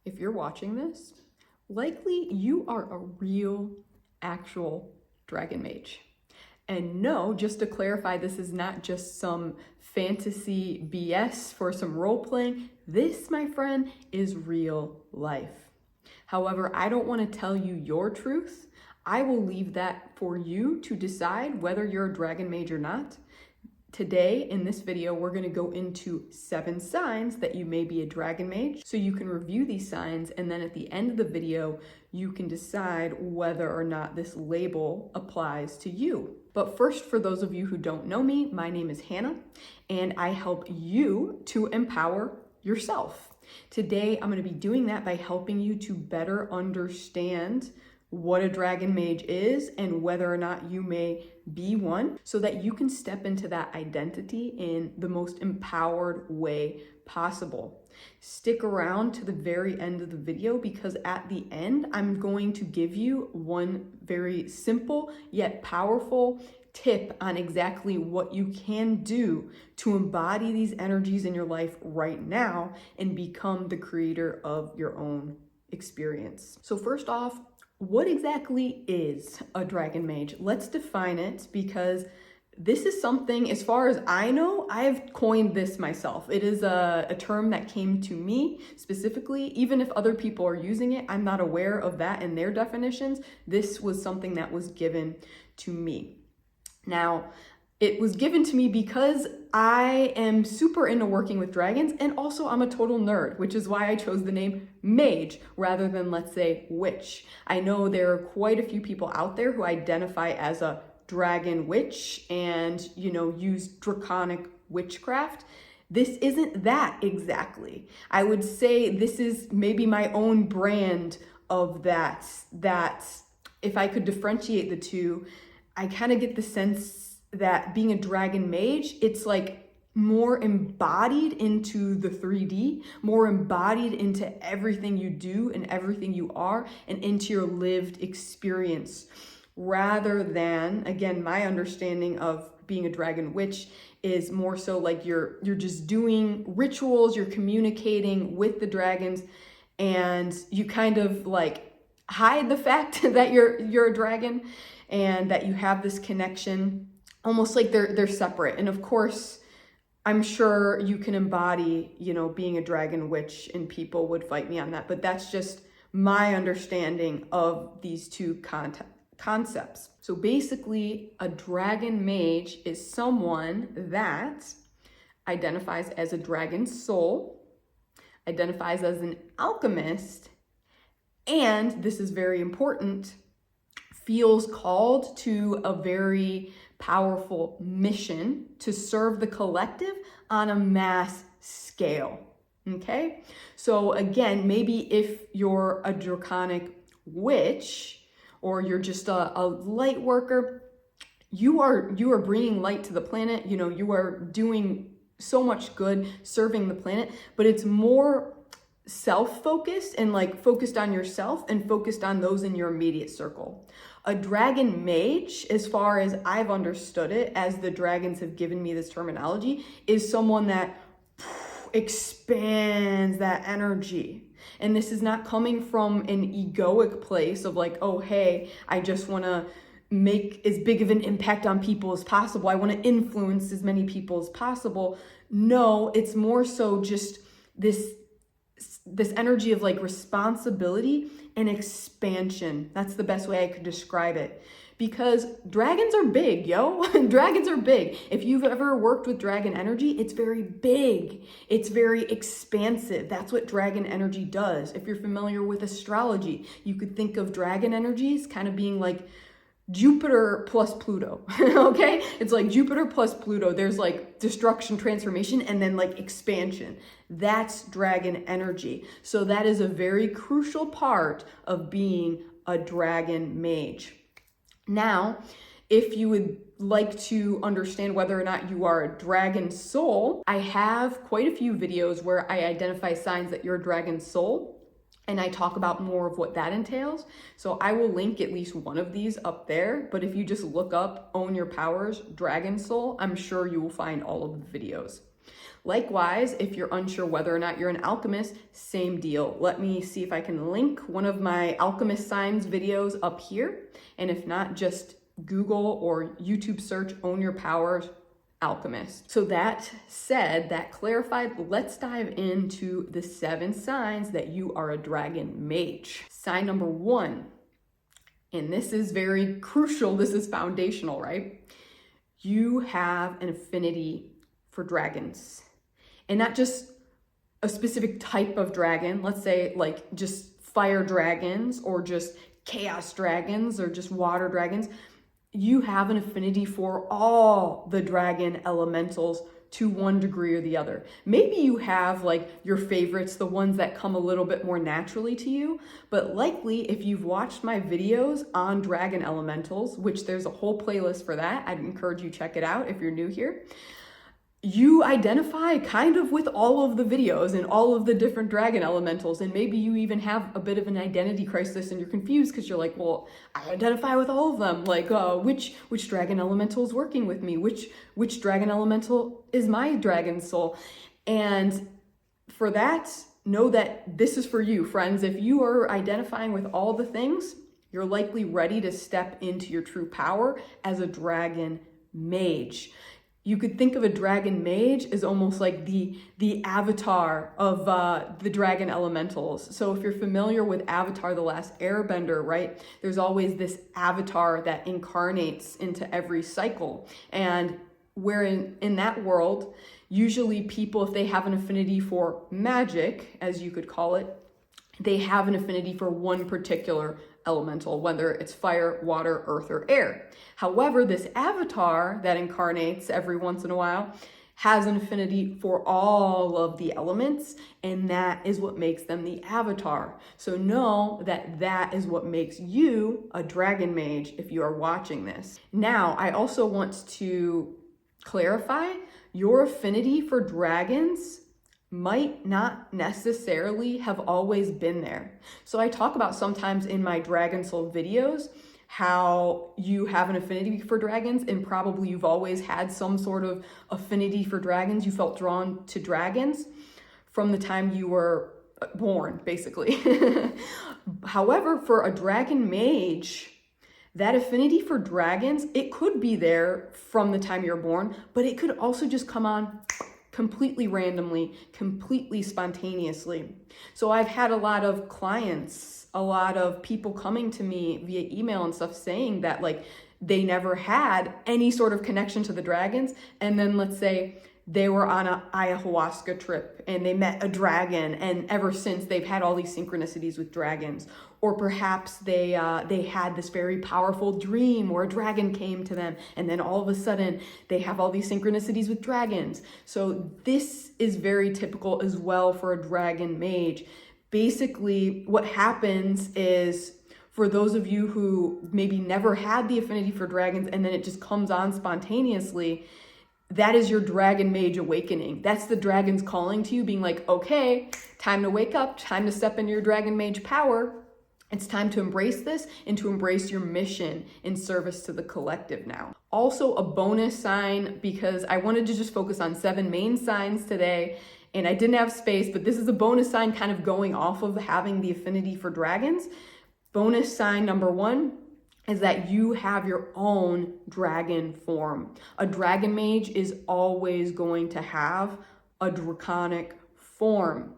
if you're watching this, likely you are a real, actual dragon mage. And no, just to clarify, this is not just some fantasy BS for some role playing. This, my friend, is real life. However, I don't want to tell you your truth. I will leave that for you to decide whether you're a dragon mage or not. Today, in this video, we're going to go into 7 signs that you may be a dragon mage, so you can review these signs, and then at the end of the video, you can decide whether or not this label applies to you. But first, for those of you who don't know me, my name is Hannah, and I help you to empower yourself. Today, I'm going to be doing that by helping you to better understand what a dragon mage is and whether or not you may be one, so that you can step into that identity in the most empowered way possible. Stick around to the very end of the video, because at the end, I'm going to give you one very simple yet powerful tip on exactly what you can do to embody these energies in your life right now and become the creator of your own experience. So first off, what exactly is a dragon mage? Let's define it, because this is something, as far as I know, I've coined this myself. It is a term that came to me specifically. Even if other people are using it, I'm not aware of that in their definitions. This was something that was given to me. Now, it was given to me because I am super into working with dragons, and also I'm a total nerd, which is why I chose the name Mage rather than, let's say, Witch. I know there are quite a few people out there who identify as a dragon witch and, use draconic witchcraft. This isn't that exactly. I would say this is maybe my own brand of that if I could differentiate the two, I kind of get the sense that being a dragon mage, it's like more embodied into the 3D, more embodied into everything you do and everything you are, and into your lived experience, rather than, again, my understanding of being a dragon witch is more so like you're just doing rituals, you're communicating with the dragons, and you kind of like hide the fact that you're a dragon and that you have this connection, almost like they're separate. And of course, I'm sure you can embody, being a dragon witch, and people would fight me on that, but that's just my understanding of these two concepts. So basically, a dragon mage is someone that identifies as a dragon soul, identifies as an alchemist, and this is very important, feels called to a very powerful mission to serve the collective on a mass scale. Okay? So again, maybe if you're a draconic witch, or you're just a light worker, you are bringing light to the planet. You are doing so much good serving the planet, but it's more self-focused and like focused on yourself and focused on those in your immediate circle. A dragon mage, as far as I've understood it, as the dragons have given me this terminology, is someone that expands that energy. And this is not coming from an egoic place of like, oh, hey, I just want to make as big of an impact on people as possible. I want to influence as many people as possible. No, it's more so just this energy of like responsibility and expansion. That's the best way I could describe it. Because dragons are big, yo. Dragons are big. If you've ever worked with dragon energy, it's very big. It's very expansive. That's what dragon energy does. If you're familiar with astrology, you could think of dragon energies kind of being like Jupiter plus Pluto, okay? It's like Jupiter plus Pluto. There's like destruction, transformation, and then like expansion. That's dragon energy. So that is a very crucial part of being a dragon mage. Now, if you would like to understand whether or not you are a dragon soul, I have quite a few videos where I identify signs that you're a dragon soul, and I talk about more of what that entails. So I will link at least one of these up there, but if you just look up Own Your Powers, Dragon Soul, I'm sure you will find all of the videos. Likewise, if you're unsure whether or not you're an alchemist, same deal. Let me see if I can link one of my alchemist signs videos up here. And if not, just Google or YouTube search Own Your Powers Alchemist. So that said, that clarified, let's dive into the 7 signs that you are a dragon mage. Sign number 1, and this is very crucial, this is foundational, right? You have an affinity for dragons. And not just a specific type of dragon, let's say like just fire dragons or just chaos dragons or just water dragons. You have an affinity for all the dragon elementals to one degree or the other. Maybe you have like your favorites, the ones that come a little bit more naturally to you, but likely if you've watched my videos on dragon elementals, which there's a whole playlist for that, I'd encourage you check it out if you're new here. You identify kind of with all of the videos and all of the different dragon elementals, and maybe you even have a bit of an identity crisis and you're confused because you're like, well, I identify with all of them. Like, which dragon elemental is working with me? Which dragon elemental is my dragon soul? And for that, know that this is for you, friends. If you are identifying with all the things, you're likely ready to step into your true power as a dragon mage. You could think of a dragon mage as almost like the avatar of the dragon elementals. So if you're familiar with Avatar: The Last Airbender, right? There's always this avatar that incarnates into every cycle. And where in that world, usually people, if they have an affinity for magic, as you could call it, they have an affinity for one particular elemental, whether it's fire, water, earth, or air. However, this avatar that incarnates every once in a while has an affinity for all of the elements, and that is what makes them the avatar. So know that that is what makes you a dragon mage if you are watching this. Now, I also want to clarify, your affinity for dragons might not necessarily have always been there. So I talk about sometimes in my Dragon Soul videos how you have an affinity for dragons, and probably you've always had some sort of affinity for dragons. You felt drawn to dragons from the time you were born, basically. However, for a dragon mage, that affinity for dragons, it could be there from the time you're born, but it could also just come on completely randomly, completely spontaneously. So I've had a lot of clients, a lot of people coming to me via email and stuff saying that like they never had any sort of connection to the dragons. And then let's say they were on an ayahuasca trip and they met a dragon, and ever since they've had all these synchronicities with dragons. Or perhaps they had this very powerful dream where a dragon came to them, and then all of a sudden they have all these synchronicities with dragons. So this is very typical as well for a dragon mage. Basically, what happens is, for those of you who maybe never had the affinity for dragons and then it just comes on spontaneously, that is your dragon mage awakening. That's the dragons calling to you, being like, okay, time to wake up, time to step into your dragon mage power. It's time to embrace this and to embrace your mission in service to the collective now. Also a bonus sign, because I wanted to just focus on 7 main signs today and I didn't have space, but this is a bonus sign kind of going off of having the affinity for dragons. Bonus sign number 1 is that you have your own dragon form. A dragon mage is always going to have a draconic form.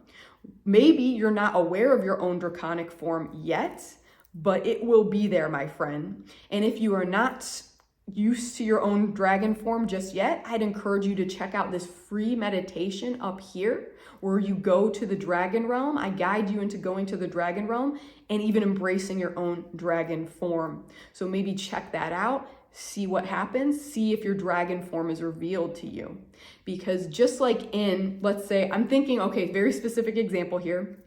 Maybe you're not aware of your own draconic form yet, but it will be there, my friend. And if you are not used to your own dragon form just yet, I'd encourage you to check out this free meditation up here where you go to the dragon realm. I guide you into going to the dragon realm and even embracing your own dragon form. So maybe check that out. See what happens, see if your dragon form is revealed to you. Because just like in, let's say, I'm thinking, okay, very specific example here.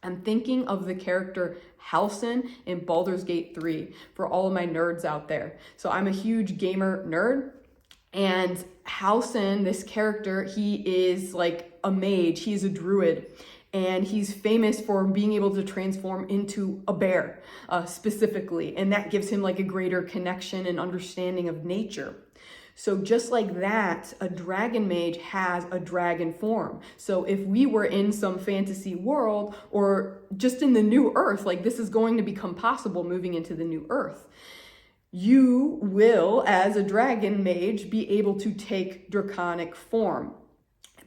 I'm thinking of the character Halsin in Baldur's Gate 3 for all of my nerds out there. So I'm a huge gamer nerd, and Halsin, this character, he is like a mage, he's a druid. And he's famous for being able to transform into a bear specifically. And that gives him like a greater connection and understanding of nature. So just like that, a dragon mage has a dragon form. So if we were in some fantasy world or just in the new earth, like this is going to become possible moving into the new earth, you will, as a dragon mage, be able to take draconic form.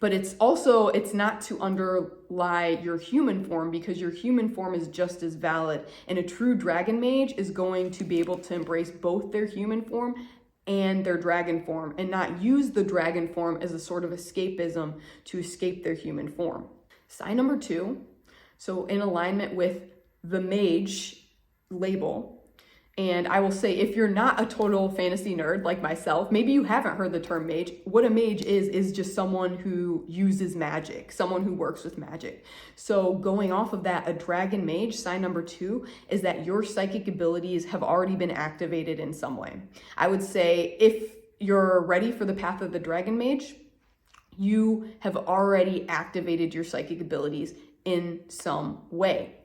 But it's not to underlie your human form, because your human form is just as valid. And a true dragon mage is going to be able to embrace both their human form and their dragon form, and not use the dragon form as a sort of escapism to escape their human form. Sign number 2, so in alignment with the mage label, and I will say, if you're not a total fantasy nerd like myself, maybe you haven't heard the term mage. What a mage is just someone who uses magic, someone who works with magic. So going off of that, a dragon mage, sign number 2, is that your psychic abilities have already been activated in some way. I would say if you're ready for the path of the dragon mage, you have already activated your psychic abilities in some way.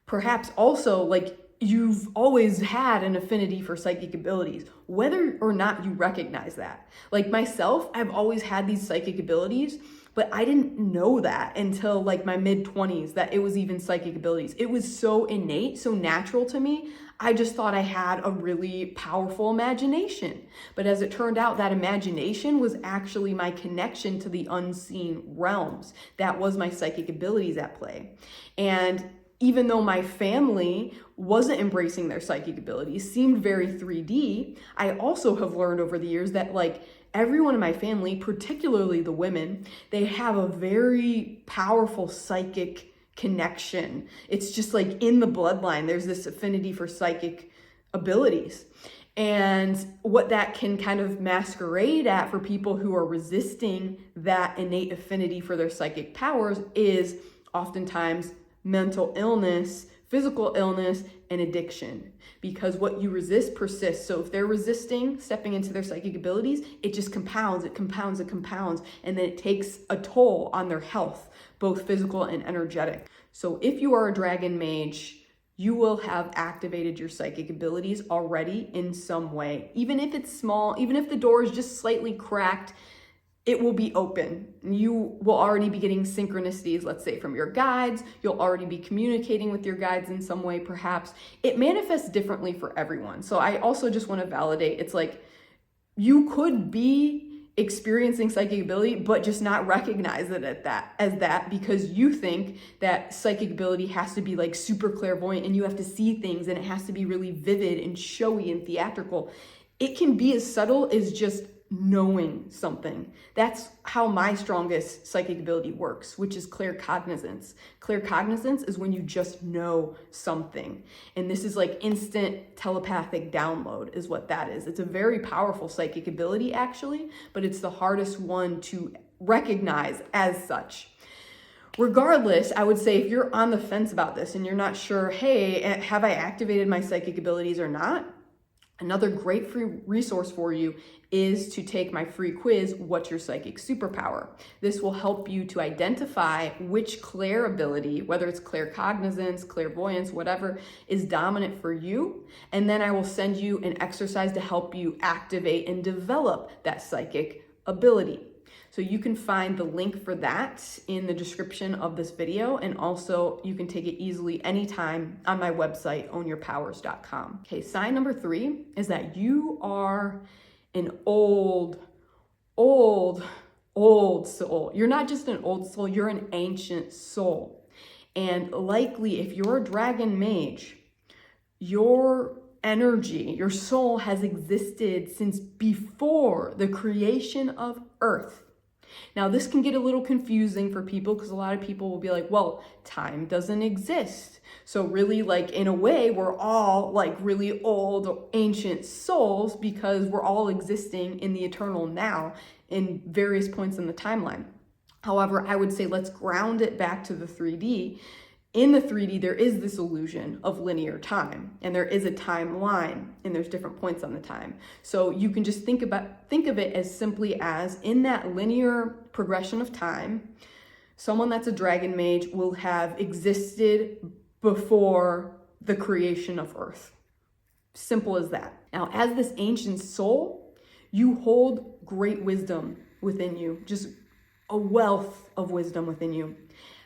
Perhaps also, like, you've always had an affinity for psychic abilities, whether or not you recognize that. Like myself, I've always had these psychic abilities, but I didn't know that until like my mid-20s, that it was even psychic abilities. It was so innate, so natural to me. I just thought I had a really powerful imagination. But as it turned out, that imagination was actually my connection to the unseen realms. That was my psychic abilities at play. And even though my family wasn't embracing their psychic abilities, seemed very 3D, I also have learned over the years that like everyone in my family, particularly the women, they have a very powerful psychic connection. It's just like in the bloodline, there's this affinity for psychic abilities. And what that can kind of masquerade at for people who are resisting that innate affinity for their psychic powers is oftentimes mental illness, physical illness, and addiction. Because what you resist persists. So if they're resisting stepping into their psychic abilities, it just compounds, it compounds, it compounds, and then it takes a toll on their health, both physical and energetic. So if you are a dragon mage, you will have activated your psychic abilities already in some way. Even if it's small, even if the door is just slightly cracked, it will be open. You will already be getting synchronicities, let's say from your guides. You'll already be communicating with your guides in some way, perhaps. It manifests differently for everyone. So I also just want to validate, it's like you could be experiencing psychic ability, but just not recognize it as that because you think that psychic ability has to be like super clairvoyant and you have to see things and it has to be really vivid and showy and theatrical. It can be as subtle as just knowing something. That's how my strongest psychic ability works, which is claircognizance. Claircognizance is when you just know something. And this is like instant telepathic download is what that is. It's a very powerful psychic ability actually, but it's the hardest one to recognize as such. Regardless, I would say if you're on the fence about this and you're not sure, hey, have I activated my psychic abilities or not? Another great free resource for you is to take my free quiz, What's Your Psychic Superpower? This will help you to identify which clair ability, whether it's claircognizance, clairvoyance, whatever, is dominant for you. And then I will send you an exercise to help you activate and develop that psychic ability. So you can find the link for that in the description of this video. And also you can take it easily anytime on my website, ownyourpowers.com. Okay, sign number 3 is that you are an old soul. You're not just an old soul, you're an ancient soul. And likely if you're a dragon mage, your energy, your soul has existed since before the creation of Earth. Now, this can get a little confusing for people because a lot of people will be like, well, time doesn't exist. So really, like, in a way, we're all like really old, ancient souls because we're all existing in the eternal now in various points in the timeline. However, I would say let's ground it back to the 3D. In the 3D, there is this illusion of linear time, and there is a timeline, and there's different points on the time. So you can just think of it as simply as in that linear progression of time, someone that's a dragon mage will have existed before the creation of Earth. Simple as that. Now, as this ancient soul, You hold great wisdom within you, just a wealth of wisdom within you.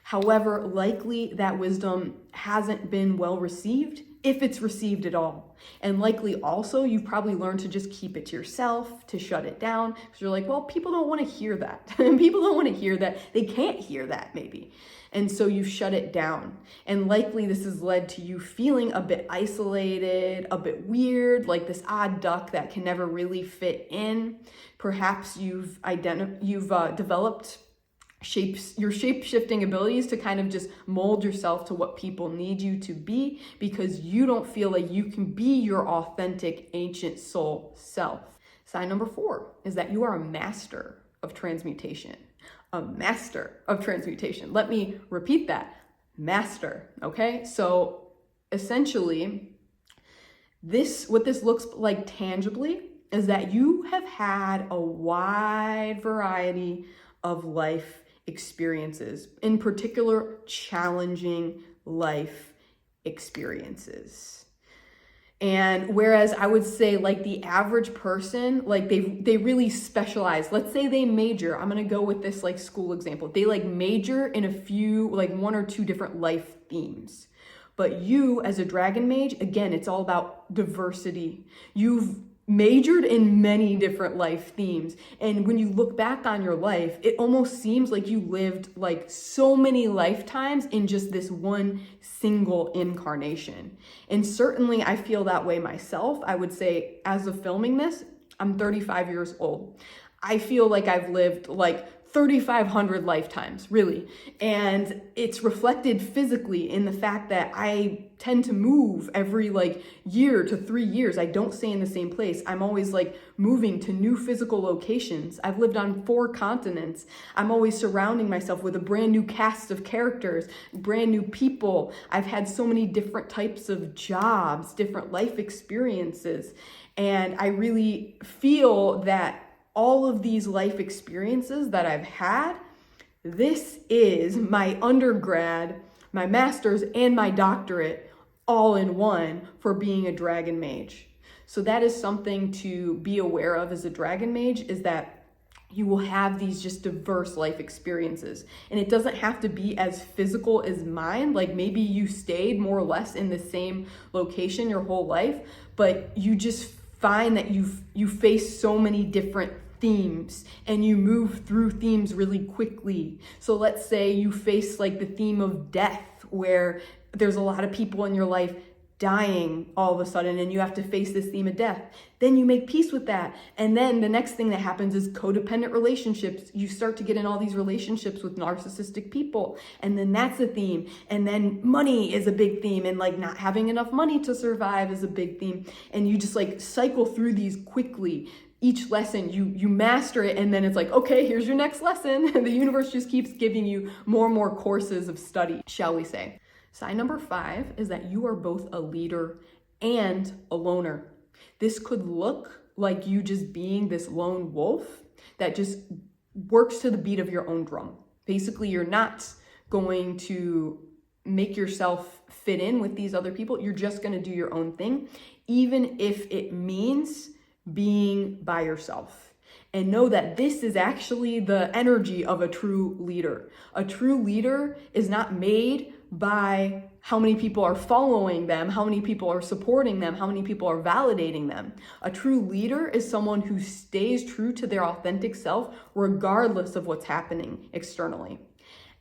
However, likely that wisdom hasn't been well received, if it's received at all. And likely also you've probably learned to just keep it to yourself, to shut it down, because you're like, well, people don't want to hear that. People don't want to hear that. They can't hear that maybe. And so you shut it down. And likely this has led to you feeling a bit isolated, a bit weird, like this odd duck that can never really fit in. Perhaps you've developed your shape-shifting abilities to kind of just mold yourself to what people need you to be, because you don't feel like you can be your authentic ancient soul self. Sign number 4 is that you are a master of transmutation. A master of transmutation. Let me repeat that. Master, okay? So essentially, what this looks like tangibly is that you have had a wide variety of life experiences, in particular, challenging life experiences. And whereas I would say like the average person, like they really specialize. Let's say they major, I'm gonna go with this like school example. They like major in a few, like 1 or 2 different life themes. But you as a dragon mage, again, it's all about diversity. You've majored in many different life themes. And when you look back on your life, it almost seems like you lived like so many lifetimes in just this one single incarnation. And certainly I feel that way myself. I would say as of filming this, I'm 35 years old. I feel like I've lived like 3,500 lifetimes, really. And it's reflected physically in the fact that I tend to move every like year to 3 years. I don't stay in the same place. I'm always like moving to new physical locations. I've lived on 4 continents. I'm always surrounding myself with a brand new cast of characters, brand new people. I've had so many different types of jobs, different life experiences. And I really feel that all of these life experiences that I've had, this is my undergrad, my master's, and my doctorate all in one for being a dragon mage. So that is something to be aware of as a dragon mage, is that you will have these just diverse life experiences. And it doesn't have to be as physical as mine. Like maybe you stayed more or less in the same location your whole life, but you just find that you face so many different themes and you move through themes really quickly. So let's say you face like the theme of death, where there's a lot of people in your life dying all of a sudden and you have to face this theme of death. Then you make peace with that. And then the next thing that happens is codependent relationships. You start to get in all these relationships with narcissistic people. And then that's a theme. And then money is a big theme, and like not having enough money to survive is a big theme. And you just like cycle through these quickly. Each lesson, you master it, and then it's like, okay, here's your next lesson. The universe just keeps giving you more and more courses of study, shall we say. Sign number 5 is that you are both a leader and a loner. This could look like you just being this lone wolf that just works to the beat of your own drum. Basically, you're not going to make yourself fit in with these other people. You're just going to do your own thing, even if it means being by yourself. And know that this is actually the energy of a true leader. A true leader is not made by how many people are following them, how many people are supporting them, how many people are validating them. A true leader is someone who stays true to their authentic self regardless of what's happening externally.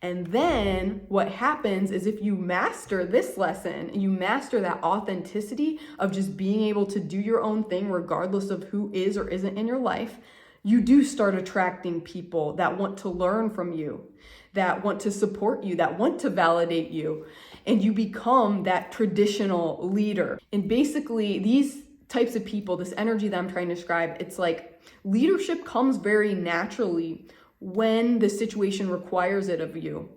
And then what happens is, if you master this lesson, you master that authenticity of just being able to do your own thing regardless of who is or isn't in your life, you do start attracting people that want to learn from you, that want to support you, that want to validate you, and you become that traditional leader. And basically these types of people, this energy that I'm trying to describe, it's like leadership comes very naturally when the situation requires it of you,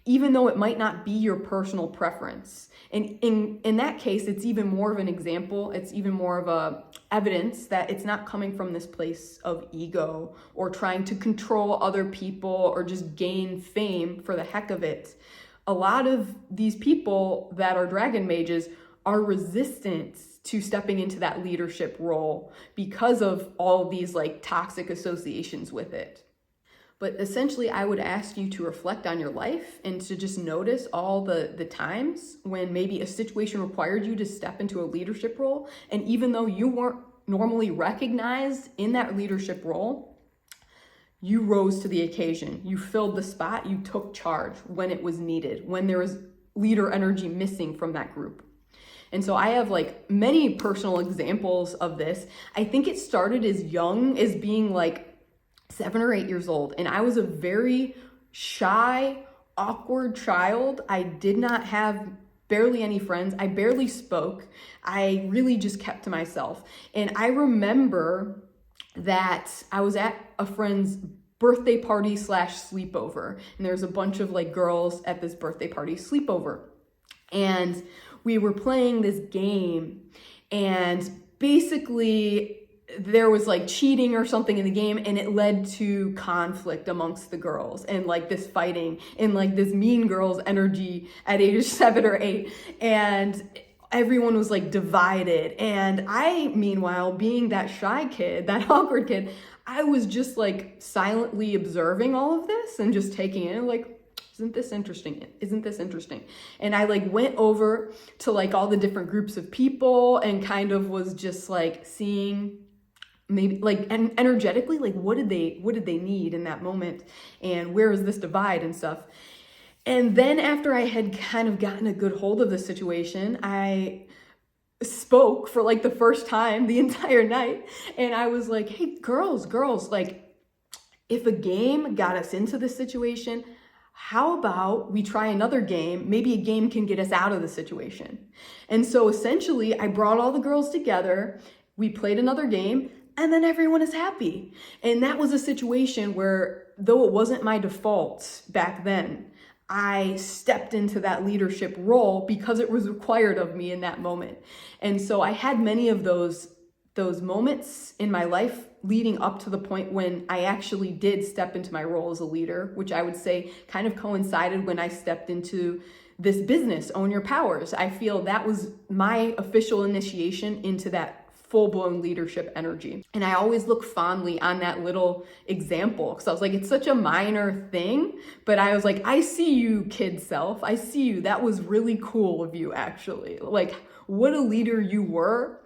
even though it might not be your personal preference. And in that case, it's even more of an example, it's even more of a evidence that it's not coming from this place of ego or trying to control other people or just gain fame for the heck of it. A lot of these people that are dragon mages are resistant to stepping into that leadership role because of all these like toxic associations with it. But essentially, I would ask you to reflect on your life and to just notice all the times when maybe a situation required you to step into a leadership role. And even though you weren't normally recognized in that leadership role, you rose to the occasion. You filled the spot. You took charge when it was needed, when there was leader energy missing from that group. And so I have like many personal examples of this. I think it started as young as being like 7 or 8 years old. And I was a very shy, awkward child. I did not have barely any friends. I barely spoke. I really just kept to myself. And I remember that I was at a friend's birthday party / sleepover. And there's a bunch of like girls at this birthday party sleepover. And we were playing this game, and basically there was like cheating or something in the game, and it led to conflict amongst the girls and like this fighting and like this mean girls energy at age 7 or 8. And everyone was like divided. And I, meanwhile, being that shy kid, that awkward kid, I was just like silently observing all of this and just taking it and like, isn't this interesting? Isn't this interesting? And I like went over to like all the different groups of people and kind of was just like seeing maybe like and energetically, like what did they need in that moment? And where is this divide and stuff? And then after I had kind of gotten a good hold of the situation, I spoke for like the first time the entire night. And I was like, hey, girls, like if a game got us into this situation, how about we try another game? Maybe a game can get us out of the situation. And so essentially I brought all the girls together, we played another game, and then everyone is happy. And that was a situation where, though it wasn't my default back then, I stepped into that leadership role because it was required of me in that moment. And so I had many of those moments in my life leading up to the point when I actually did step into my role as a leader, which I would say kind of coincided when I stepped into this business, Own Your Powers. I feel that was my official initiation into that full-blown leadership energy. And I always look fondly on that little example because I was like, it's such a minor thing, but I was like, I see you, kid self. I see you. That was really cool of you, actually. Like, what a leader you were.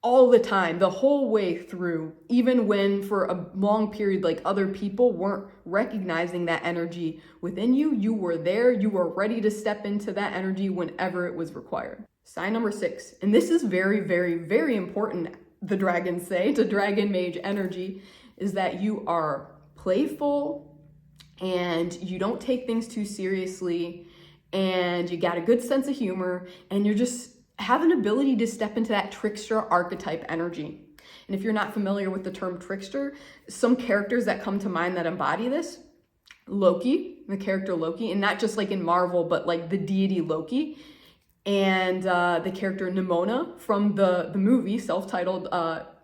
All the time, the whole way through, even when for a long period, like other people weren't recognizing that energy within you, you were there, you were ready to step into that energy whenever it was required. Sign number 6, and this is very, very, very important, the dragons say, to dragon mage energy, is that you are playful and you don't take things too seriously and you got a good sense of humor and you're just have an ability to step into that trickster archetype energy. And if you're not familiar with the term trickster, some characters that come to mind that embody this, Loki, the character Loki, and not just like in Marvel, but like the deity Loki, and the character Nimona from the movie, self-titled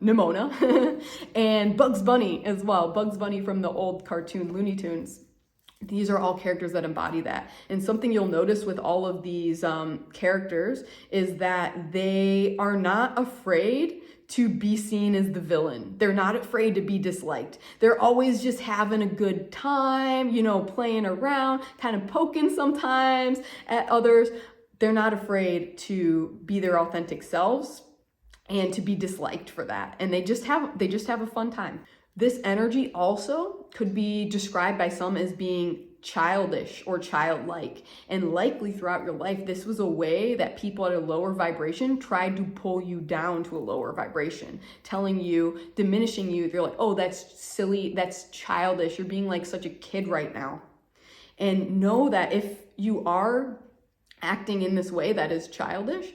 Nimona, and Bugs Bunny as well, Bugs Bunny from the old cartoon Looney Tunes. These are all characters that embody that. And something you'll notice with all of these characters is that they are not afraid to be seen as the villain. They're not afraid to be disliked. They're always just having a good time, you know, playing around, kind of poking sometimes at others. They're not afraid to be their authentic selves and to be disliked for that. And they just have a fun time. This energy also could be described by some as being childish or childlike. And likely throughout your life, this was a way that people at a lower vibration tried to pull you down to a lower vibration, telling you, diminishing you. They're like, oh, that's silly, that's childish. You're being like such a kid right now. And know that if you are acting in this way that is childish,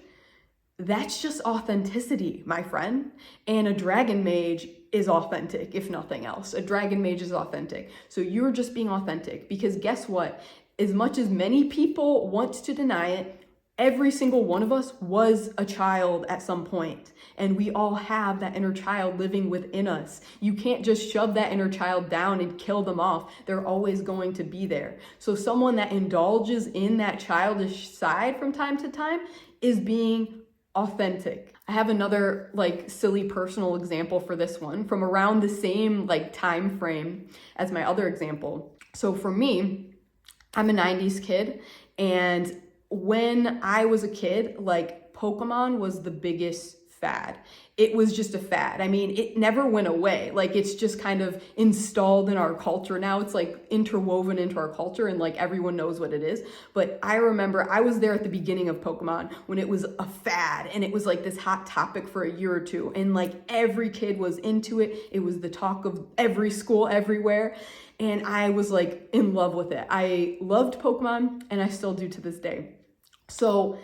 that's just authenticity, my friend. And a dragon mage is authentic, if nothing else. A dragon mage is authentic. So you're just being authentic because guess what? As much as many people want to deny it, every single one of us was a child at some point. And we all have that inner child living within us. You can't just shove that inner child down and kill them off. They're always going to be there. So someone that indulges in that childish side from time to time is being authentic. I have another like silly personal example for this one from around the same like time frame as my other example. So for me, I'm a 90s kid, and when I was a kid, like Pokemon was the biggest fad. It was just a fad. I mean, it never went away. Like, it's just kind of installed in our culture now. It's like interwoven into our culture, and like everyone knows what it is. But I remember I was there at the beginning of Pokemon when it was a fad, and it was like this hot topic for a year or two. And like every kid was into it. It was the talk of every school everywhere. And I was like in love with it. I loved Pokemon, and I still do to this day. So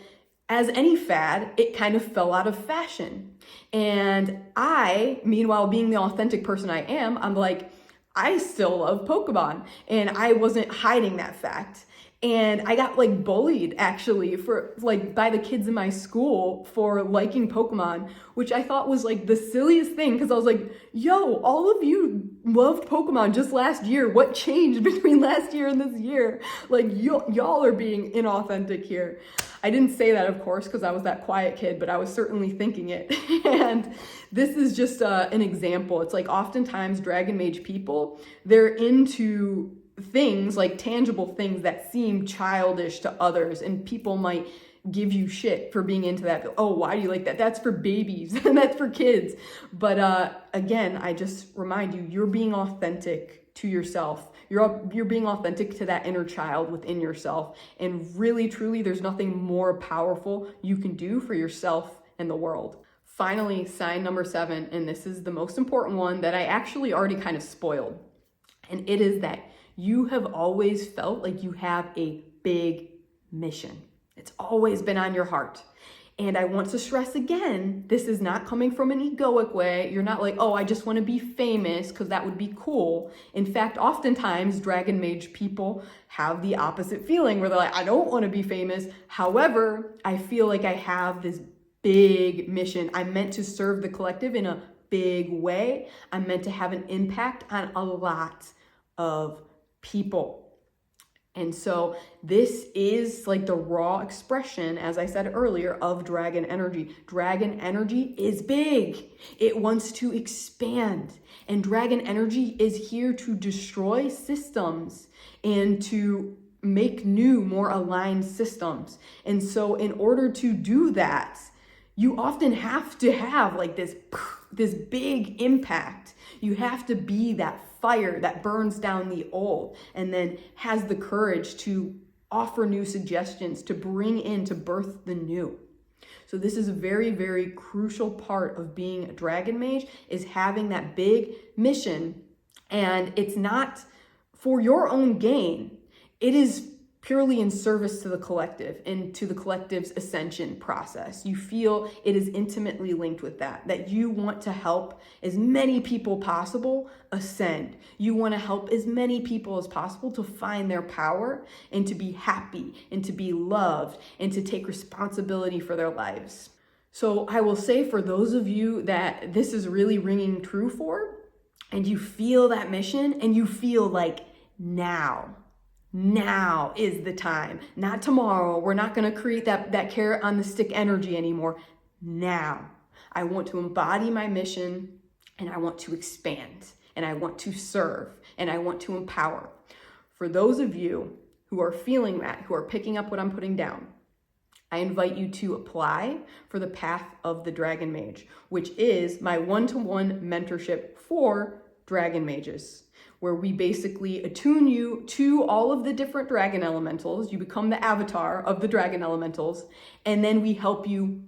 as any fad, it kind of fell out of fashion. And I, meanwhile, being the authentic person I am, I'm like, I still love Pokemon. And I wasn't hiding that fact. And I got like bullied actually for like by the kids in my school for liking Pokemon, which I thought was like the silliest thing, because I was like, yo, all of you loved Pokemon just last year. What changed between last year and this year? Like y'all are being inauthentic here. I didn't say that, of course, because I was that quiet kid, but I was certainly thinking it. And this is just an example. It's like oftentimes Dragon Mage people, they're into things like tangible things that seem childish to others, and people might give you shit for being into that. Oh, why do you like that? That's for babies and that's for kids. But again, I just remind you, you're being authentic to yourself. You're being authentic to that inner child within yourself. And really, truly, there's nothing more powerful you can do for yourself and the world. Finally, sign number 7, and this is the most important one that I actually already kind of spoiled. And it is that you have always felt like you have a big mission. It's always been on your heart. And I want to stress again, this is not coming from an egoic way. You're not like, oh, I just want to be famous because that would be cool. In fact, oftentimes Dragon Mage people have the opposite feeling where they're like, I don't want to be famous. However, I feel like I have this big mission. I'm meant to serve the collective in a big way. I'm meant to have an impact on a lot of people. And so this is like the raw expression, as I said earlier, of dragon energy. Dragon energy is big. It wants to expand. And dragon energy is here to destroy systems and to make new, more aligned systems. And so in order to do that, you often have to have like this big impact. You have to be that fire that burns down the old and then has the courage to offer new suggestions, to bring in, to birth the new. So this is a very, very crucial part of being a dragon mage, is having that big mission. And it's not for your own gain. It is purely in service to the collective and to the collective's ascension process. You feel it is intimately linked with that you want to help as many people possible ascend. You want to help as many people as possible to find their power and to be happy and to be loved and to take responsibility for their lives. So I will say, for those of you that this is really ringing true for, and you feel that mission and you feel like now is the time, not tomorrow. We're not going to create that carrot on the stick energy anymore. Now, I want to embody my mission, and I want to expand, and I want to serve, and I want to empower. For those of you who are feeling that, who are picking up what I'm putting down, I invite you to apply for the Path of the Dragon Mage, which is my one-to-one mentorship for Dragon Mages, where we basically attune you to all of the different dragon elementals. You become the avatar of the dragon elementals, and then we help you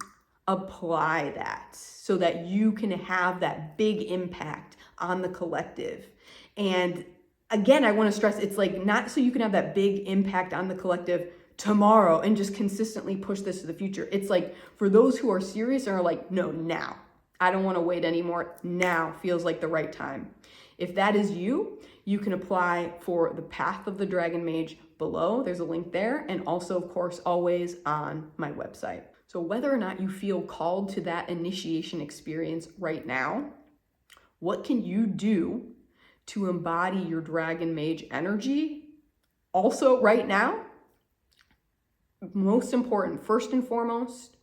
apply that so that you can have that big impact on the collective. And again, I want to stress, it's like not so you can have that big impact on the collective tomorrow and just consistently push this to the future. It's like for those who are serious and are like, no, now. I don't want to wait anymore. Now feels like the right time. If that is you, you can apply for the Path of the Dragon Mage below. There's a link there, and also, of course, always on my website. So whether or not you feel called to that initiation experience right now, what can you do to embody your Dragon Mage energy also right now? Most important, first and foremost,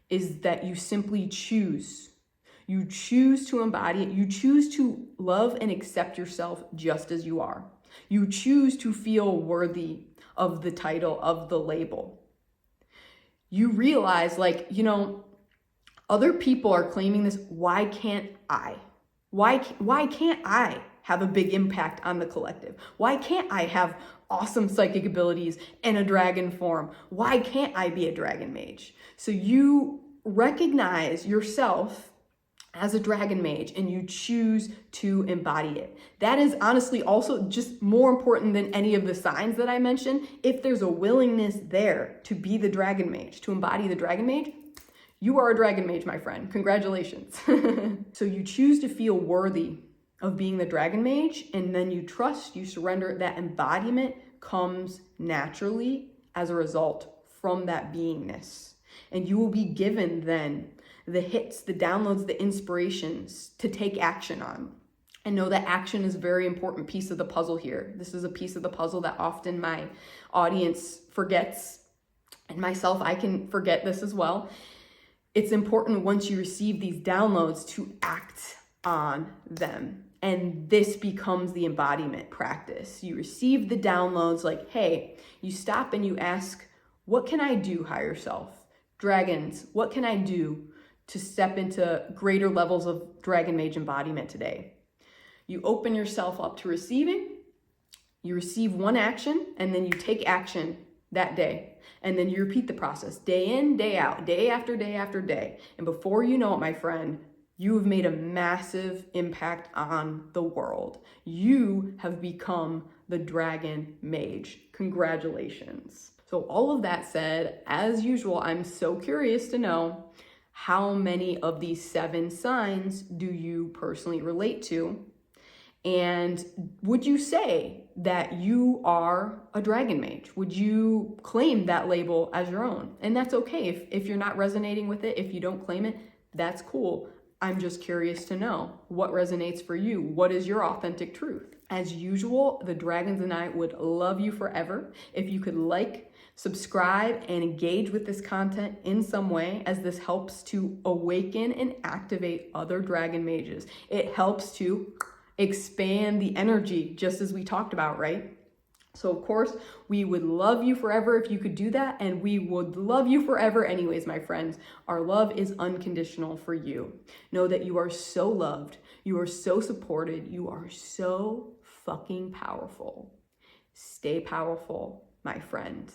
is that you simply choose. You choose to embody it. You choose to love and accept yourself just as you are. You choose to feel worthy of the title, of the label. You realize, like, you know, other people are claiming this. Why can't I? Why can't I have a big impact on the collective? Why can't I have awesome psychic abilities and a dragon form? Why can't I be a dragon mage? So you recognize yourself as a dragon mage and you choose to embody it. That is honestly also just more important than any of the signs that I mentioned. If there's a willingness there to be the dragon mage, to embody the dragon mage, you are a dragon mage, my friend. Congratulations. So you choose to feel worthy of being the dragon mage, and then you trust, you surrender. That embodiment comes naturally as a result from that beingness. And you will be given then the hits, the downloads, the inspirations to take action on. And know that action is a very important piece of the puzzle here. This is a piece of the puzzle that often my audience forgets, and myself, I can forget this as well. It's important once you receive these downloads to act on them. And this becomes the embodiment practice. You receive the downloads like, hey, you stop and you ask, what can I do, higher self? Dragons, what can I do to step into greater levels of dragon mage embodiment today? You open yourself up to receiving, you receive one action, and then you take action that day. And then you repeat the process day in, day out, day after day after day. And before you know it, my friend, you have made a massive impact on the world. You have become the dragon mage. Congratulations. So all of that said, as usual, I'm so curious to know, how many of these 7 signs do you personally relate to? And would you say that you are a dragon mage? Would you claim that label as your own? And that's okay. If you're not resonating with it, if you don't claim it, that's cool. I'm just curious to know what resonates for you. What is your authentic truth? As usual, the dragons and I would love you forever. If you could like, subscribe, and engage with this content in some way, as this helps to awaken and activate other dragon mages. It helps to expand the energy, just as we talked about, right? So of course, we would love you forever if you could do that, and we would love you forever anyways, my friends. Our love is unconditional for you. Know that you are so loved, you are so supported, you are so fucking powerful. Stay powerful, my friends.